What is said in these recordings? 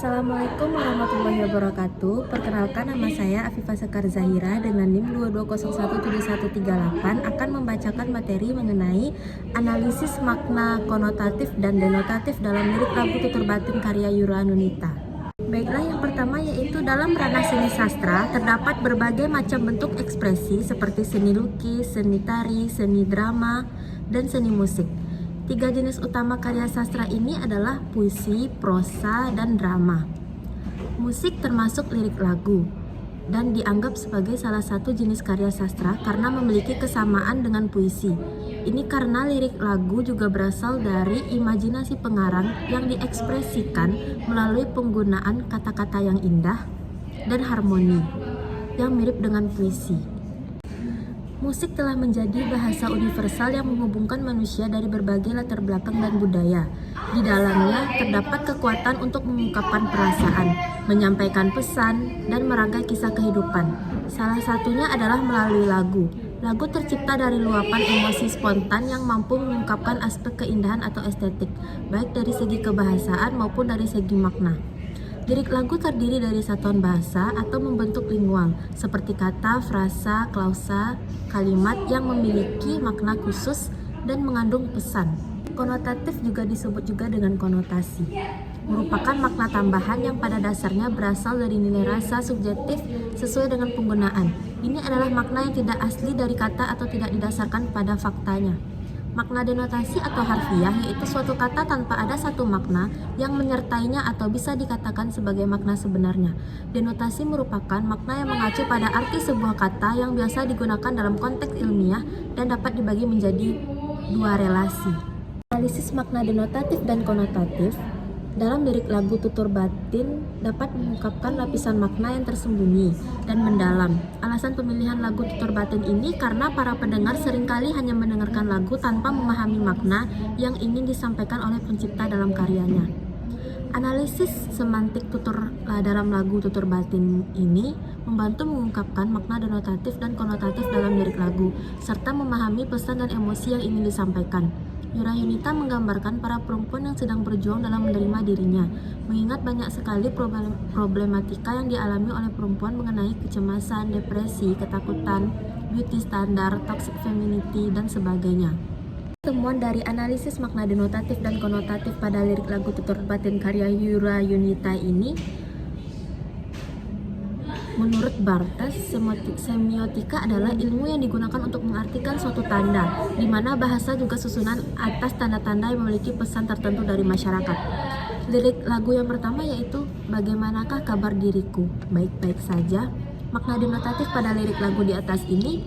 Assalamualaikum warahmatullahi wabarakatuh. Perkenalkan, nama saya Afifah Sekar Zahira dengan NIM 22017138 akan membacakan materi mengenai analisis makna konotatif dan denotatif dalam lirik lagu tutur batin karya Yura Yunita. Baiklah, yang pertama yaitu dalam ranah seni sastra terdapat berbagai macam bentuk ekspresi seperti seni lukis, seni tari, seni drama, dan seni musik. Tiga jenis utama karya sastra ini adalah puisi, prosa, dan drama. Musik termasuk lirik lagu dan dianggap sebagai salah satu jenis karya sastra karena memiliki kesamaan dengan puisi. Ini karena lirik lagu juga berasal dari imajinasi pengarang yang diekspresikan melalui penggunaan kata-kata yang indah dan harmoni yang mirip dengan puisi. Musik telah menjadi bahasa universal yang menghubungkan manusia dari berbagai latar belakang dan budaya. Di dalamnya terdapat kekuatan untuk mengungkapkan perasaan, menyampaikan pesan, dan merangkai kisah kehidupan. Salah satunya adalah melalui lagu. Lagu tercipta dari luapan emosi spontan yang mampu mengungkapkan aspek keindahan atau estetik, baik dari segi kebahasaan maupun dari segi makna. Lirik lagu terdiri dari satuan bahasa atau membentuk lingual, seperti kata, frasa, klausa, kalimat yang memiliki makna khusus dan mengandung pesan. Konotatif juga disebut juga dengan konotasi, merupakan makna tambahan yang pada dasarnya berasal dari nilai rasa subjektif sesuai dengan penggunaan. Ini adalah makna yang tidak asli dari kata atau tidak didasarkan pada faktanya. Makna denotasi atau harfiah yaitu suatu kata tanpa ada satu makna yang menyertainya atau bisa dikatakan sebagai makna sebenarnya. Denotasi merupakan makna yang mengacu pada arti sebuah kata yang biasa digunakan dalam konteks ilmiah dan dapat dibagi menjadi dua relasi. Analisis makna denotatif dan konotatif dalam lirik lagu tutur batin dapat mengungkapkan lapisan makna yang tersembunyi dan mendalam. Alasan pemilihan lagu tutur batin ini karena para pendengar seringkali hanya mendengarkan lagu tanpa memahami makna yang ingin disampaikan oleh pencipta dalam karyanya. Analisis semantik tutur dalam lagu tutur batin ini membantu mengungkapkan makna denotatif dan konotatif dalam lirik lagu, serta memahami pesan dan emosi yang ingin disampaikan. Yura Yunita menggambarkan para perempuan yang sedang berjuang dalam menerima dirinya, mengingat banyak sekali problematika yang dialami oleh perempuan mengenai kecemasan, depresi, ketakutan, beauty standar, toxic femininity, dan sebagainya. Temuan dari analisis makna denotatif dan konotatif pada lirik lagu tutur batin karya Yura Yunita ini, menurut Barthes, semiotika adalah ilmu yang digunakan untuk mengartikan suatu tanda, di mana bahasa juga susunan atas tanda-tanda yang memiliki pesan tertentu dari masyarakat. Lirik lagu yang pertama yaitu bagaimanakah kabar diriku? Baik-baik saja. Makna denotatif pada lirik lagu di atas ini,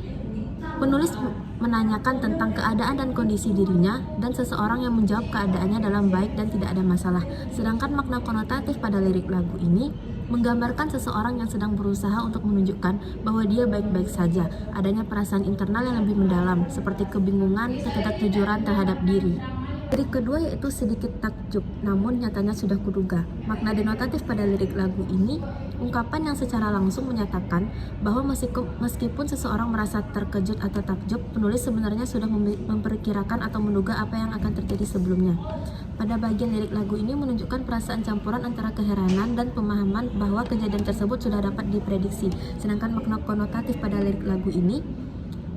penulis menanyakan tentang keadaan dan kondisi dirinya dan seseorang yang menjawab keadaannya dalam baik dan tidak ada masalah. Sedangkan makna konotatif pada lirik lagu ini menggambarkan seseorang yang sedang berusaha untuk menunjukkan bahwa dia baik-baik saja, adanya perasaan internal yang lebih mendalam, seperti kebingungan, ketidakjujuran terhadap diri. Lirik kedua yaitu sedikit takjub, namun nyatanya sudah kuduga. Makna denotatif pada lirik lagu ini, ungkapan yang secara langsung menyatakan bahwa meskipun seseorang merasa terkejut atau takjub, penulis sebenarnya sudah memperkirakan atau menduga apa yang akan terjadi sebelumnya. Pada bagian lirik lagu ini menunjukkan perasaan campuran antara keheranan dan pemahaman bahwa kejadian tersebut sudah dapat diprediksi. Sedangkan makna konotatif pada lirik lagu ini,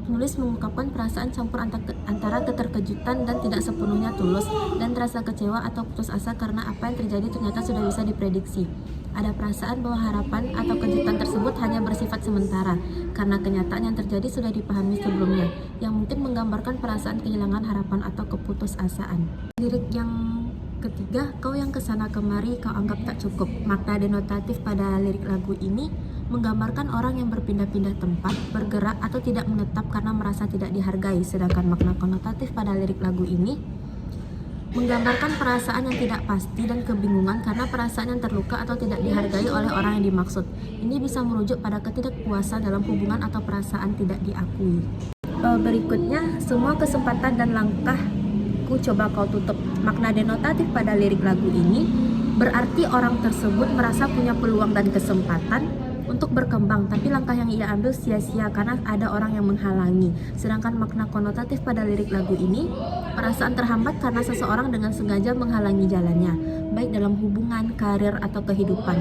penulis mengungkapkan perasaan campur antara keterkejutan dan tidak sepenuhnya tulus dan rasa kecewa atau putus asa karena apa yang terjadi ternyata sudah bisa diprediksi. Ada perasaan bahwa harapan atau kejutan tersebut hanya bersifat sementara karena kenyataan yang terjadi sudah dipahami sebelumnya, yang mungkin menggambarkan perasaan kehilangan harapan atau keputusasaan. Lirik yang ketiga, kau yang kesana kemari kau anggap tak cukup. Makna denotatif pada lirik lagu ini menggambarkan orang yang berpindah-pindah tempat, bergerak atau tidak menetap karena merasa tidak dihargai. Sedangkan makna konotatif pada lirik lagu ini menggambarkan perasaan yang tidak pasti dan kebingungan karena perasaan yang terluka atau tidak dihargai oleh orang yang dimaksud. Ini bisa merujuk pada ketidakpuasan dalam hubungan atau perasaan tidak diakui. Berikutnya, semua kesempatan dan langkahku coba kau tutup. Makna denotatif pada lirik lagu ini berarti orang tersebut merasa punya peluang dan kesempatan untuk berkembang, tapi langkah yang ia ambil sia-sia karena ada orang yang menghalangi. Sedangkan makna konotatif pada lirik lagu ini, perasaan terhambat karena seseorang dengan sengaja menghalangi jalannya. baik dalam hubungan, karir, atau kehidupan.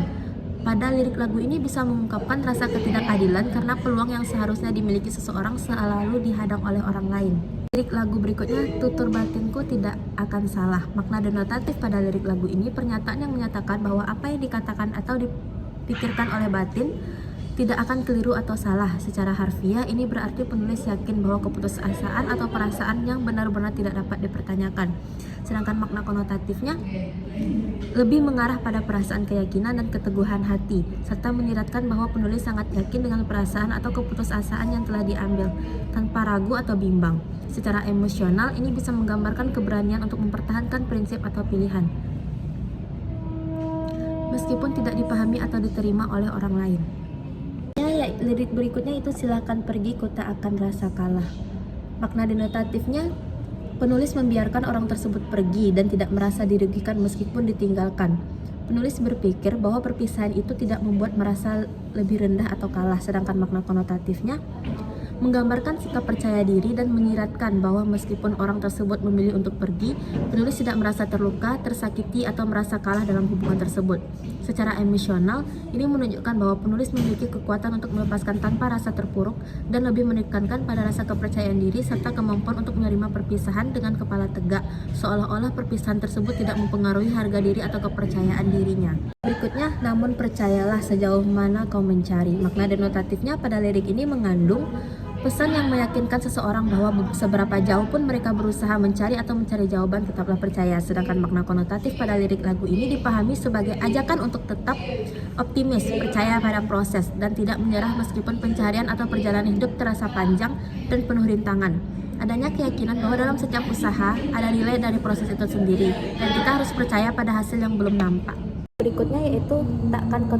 Pada lirik lagu ini bisa mengungkapkan rasa ketidakadilan karena peluang yang seharusnya dimiliki seseorang selalu dihadang oleh orang lain. Lirik lagu berikutnya, tutur batinku tidak akan salah. Makna denotatif pada lirik lagu ini pernyataan yang menyatakan bahwa apa yang dikatakan atau dipikirkan oleh batin tidak akan keliru atau salah. Secara harfiah, ini berarti penulis yakin bahwa keputusasaan atau perasaan yang benar-benar tidak dapat dipertanyakan. Sedangkan makna konotatifnya lebih mengarah pada perasaan keyakinan dan keteguhan hati, serta menyiratkan bahwa penulis sangat yakin dengan perasaan atau keputusasaan yang telah diambil, tanpa ragu atau bimbang. Secara emosional, ini bisa menggambarkan keberanian untuk mempertahankan prinsip atau pilihan, meskipun tidak dipahami atau diterima oleh orang lain. Ya, lirik berikutnya itu silakan pergi, ku tak akan rasa kalah. Makna denotatifnya, penulis membiarkan orang tersebut pergi dan tidak merasa dirugikan meskipun ditinggalkan. Penulis berpikir bahwa perpisahan itu tidak membuat merasa lebih rendah atau kalah. Sedangkan makna konotatifnya menggambarkan sikap percaya diri dan menyiratkan bahwa meskipun orang tersebut memilih untuk pergi, penulis tidak merasa terluka, tersakiti, atau merasa kalah dalam hubungan tersebut. Secara emosional, ini menunjukkan bahwa penulis memiliki kekuatan untuk melepaskan tanpa rasa terpuruk dan lebih menekankan pada rasa kepercayaan diri serta kemampuan untuk menerima perpisahan dengan kepala tegak, seolah-olah perpisahan tersebut tidak mempengaruhi harga diri atau kepercayaan dirinya. Berikutnya, namun percayalah sejauh mana kau mencari. Makna denotatifnya pada lirik ini mengandung pesan yang meyakinkan seseorang bahwa seberapa jauh pun mereka berusaha mencari atau mencari jawaban, tetaplah percaya. Sedangkan makna konotatif pada lirik lagu ini dipahami sebagai ajakan untuk tetap optimis, percaya pada proses, dan tidak menyerah meskipun pencarian atau perjalanan hidup terasa panjang dan penuh rintangan. Adanya keyakinan bahwa dalam setiap usaha ada nilai dari proses itu sendiri, dan kita harus percaya pada hasil yang belum nampak. Berikutnya yaitu takkan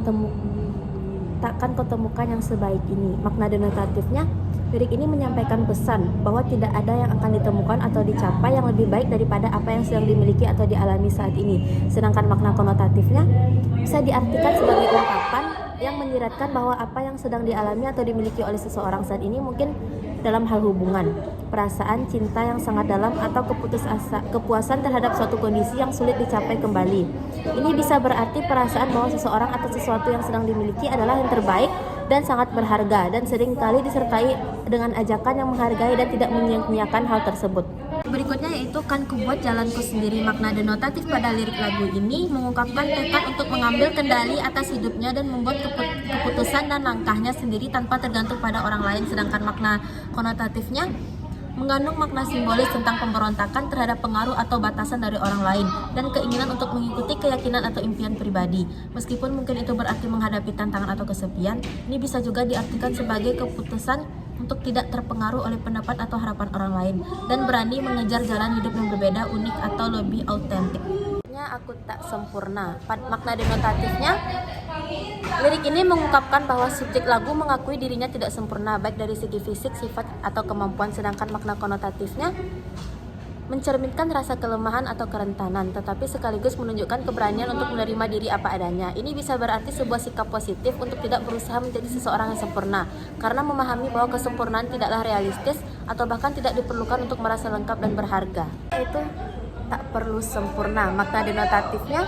ketemukan yang sebaik ini. Makna denotatifnya, lirik ini menyampaikan pesan bahwa tidak ada yang akan ditemukan atau dicapai yang lebih baik daripada apa yang sedang dimiliki atau dialami saat ini. Sedangkan makna konotatifnya bisa diartikan sebagai ungkapan yang menyiratkan bahwa apa yang sedang dialami atau dimiliki oleh seseorang saat ini mungkin dalam hal hubungan, perasaan, cinta yang sangat dalam, atau kepuasan terhadap suatu kondisi yang sulit dicapai kembali. Ini bisa berarti perasaan bahwa seseorang atau sesuatu yang sedang dimiliki adalah yang terbaik dan sangat berharga, dan seringkali disertai dengan ajakan yang menghargai dan tidak menyia-nyiakan hal tersebut. Berikutnya yaitu kan kubuat jalanku sendiri. Makna denotatif pada lirik lagu ini mengungkapkan tekad untuk mengambil kendali atas hidupnya dan membuat keputusan dan langkahnya sendiri tanpa tergantung pada orang lain. Sedangkan makna konotatifnya mengandung makna simbolis tentang pemberontakan terhadap pengaruh atau batasan dari orang lain dan keinginan untuk mengikuti keyakinan atau impian pribadi. Meskipun mungkin itu berarti menghadapi tantangan atau kesepian, ini bisa juga diartikan sebagai keputusan untuk tidak terpengaruh oleh pendapat atau harapan orang lain dan berani mengejar jalan hidup yang berbeda, unik, atau lebih autentik. Aku tak sempurna. Makna denotatifnya, lirik ini mengungkapkan bahwa subjek lagu mengakui dirinya tidak sempurna baik dari segi fisik, sifat, atau kemampuan. Sedangkan makna konotatifnya mencerminkan rasa kelemahan atau kerentanan, tetapi sekaligus menunjukkan keberanian untuk menerima diri apa adanya. Ini bisa berarti sebuah sikap positif untuk tidak berusaha menjadi seseorang yang sempurna, karena memahami bahwa kesempurnaan tidaklah realistis atau bahkan tidak diperlukan untuk merasa lengkap dan berharga. Itu tak perlu sempurna. Makna denotatifnya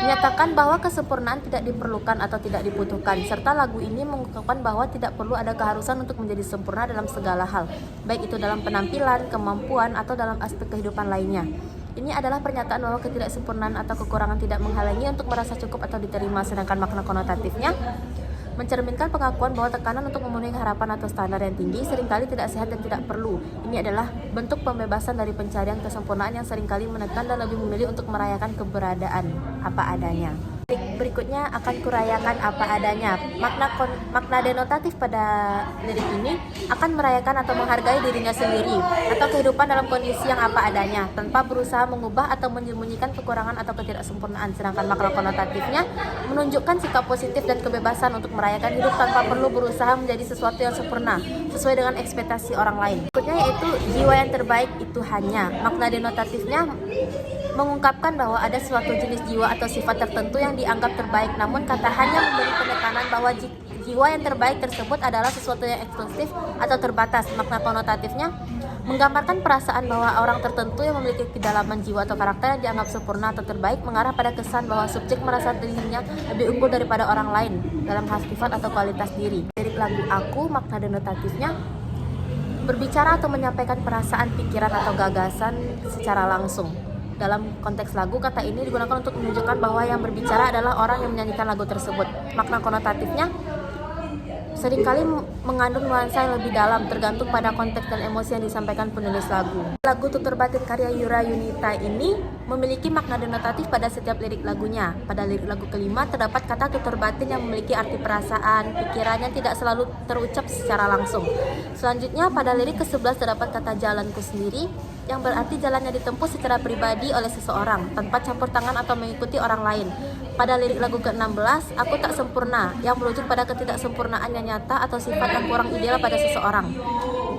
menyatakan bahwa kesempurnaan tidak diperlukan atau tidak dibutuhkan, serta lagu ini mengungkapkan bahwa tidak perlu ada keharusan untuk menjadi sempurna dalam segala hal, baik itu dalam penampilan, kemampuan, atau dalam aspek kehidupan lainnya. Ini adalah pernyataan bahwa ketidaksempurnaan atau kekurangan tidak menghalangi untuk merasa cukup atau diterima. Sedangkan makna konotatifnya mencerminkan pengakuan bahwa tekanan untuk memenuhi harapan atau standar yang tinggi seringkali tidak sehat dan tidak perlu. Ini adalah bentuk pembebasan dari pencarian kesempurnaan yang seringkali menekan dan lebih memilih untuk merayakan keberadaan apa adanya. Berikutnya akan kurayakan apa adanya. Makna denotatif pada lirik ini akan merayakan atau menghargai dirinya sendiri atau kehidupan dalam kondisi yang apa adanya tanpa berusaha mengubah atau menyembunyikan kekurangan atau ketidaksempurnaan. Sedangkan makna konotatifnya menunjukkan sikap positif dan kebebasan untuk merayakan hidup tanpa perlu berusaha menjadi sesuatu yang sempurna sesuai dengan ekspektasi orang lain. Berikutnya yaitu jiwa yang terbaik itu hanya. Makna denotatifnya mengungkapkan bahwa ada suatu jenis jiwa atau sifat tertentu yang dianggap terbaik, namun kata hanya memberi penekanan bahwa jiwa yang terbaik tersebut adalah sesuatu yang eksklusif atau terbatas. Makna konotatifnya Menggambarkan perasaan bahwa orang tertentu yang memiliki kedalaman jiwa atau karakter yang dianggap sempurna atau terbaik, mengarah pada kesan bahwa subjek merasa dirinya lebih unggul daripada orang lain dalam hal sifat atau kualitas diri. Lirik lagu Aku, makna denotatifnya berbicara atau menyampaikan perasaan, pikiran, atau gagasan secara langsung. Dalam konteks lagu, kata ini digunakan untuk menunjukkan bahwa yang berbicara adalah orang yang menyanyikan lagu tersebut. Makna konotatifnya seringkali mengandung nuansa yang lebih dalam, tergantung pada konteks dan emosi yang disampaikan penulis lagu. Lagu Tutur Batin karya Yura Yunita ini memiliki makna denotatif pada setiap lirik lagunya. Pada lirik lagu kelima terdapat kata tutur batin yang memiliki arti perasaan, pikiran yang tidak selalu terucap secara langsung. Selanjutnya pada lirik ke-11 terdapat kata jalanku sendiri, yang berarti jalan yang ditempuh secara pribadi oleh seseorang, tanpa campur tangan atau mengikuti orang lain. Pada lirik lagu ke-16, aku tak sempurna, yang merujuk pada ketidaksempurnaan yang nyata atau sifat yang kurang ideal pada seseorang.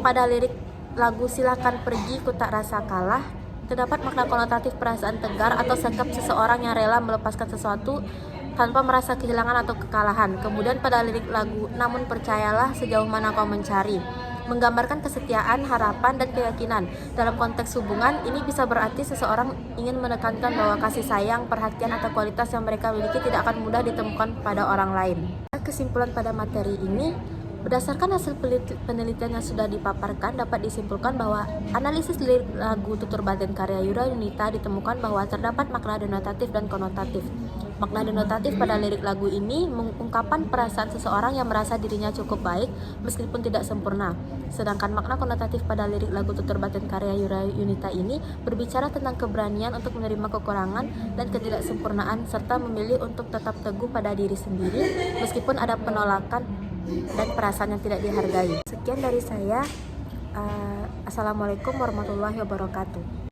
Pada lirik lagu silakan pergi, ku tak rasa kalah, terdapat makna konotatif perasaan tegar atau sikap seseorang yang rela melepaskan sesuatu tanpa merasa kehilangan atau kekalahan. Kemudian pada lirik lagu namun percayalah sejauh mana kau mencari, menggambarkan kesetiaan, harapan, dan keyakinan. Dalam konteks hubungan, ini bisa berarti seseorang ingin menekankan bahwa kasih sayang, perhatian, atau kualitas yang mereka miliki tidak akan mudah ditemukan pada orang lain. Kesimpulan pada materi ini, berdasarkan hasil penelitian yang sudah dipaparkan, dapat disimpulkan bahwa analisis lirik lagu Tutur Batin karya Yura Yunita ditemukan bahwa terdapat makna denotatif dan konotatif. Makna denotatif pada lirik lagu ini mengungkapkan perasaan seseorang yang merasa dirinya cukup baik meskipun tidak sempurna. Sedangkan makna konotatif pada lirik lagu Tutur Batin karya Yura Yunita ini berbicara tentang keberanian untuk menerima kekurangan dan ketidaksempurnaan serta memilih untuk tetap teguh pada diri sendiri meskipun ada penolakan dan perasaan yang tidak dihargai. Sekian dari saya. Assalamualaikum warahmatullahi wabarakatuh.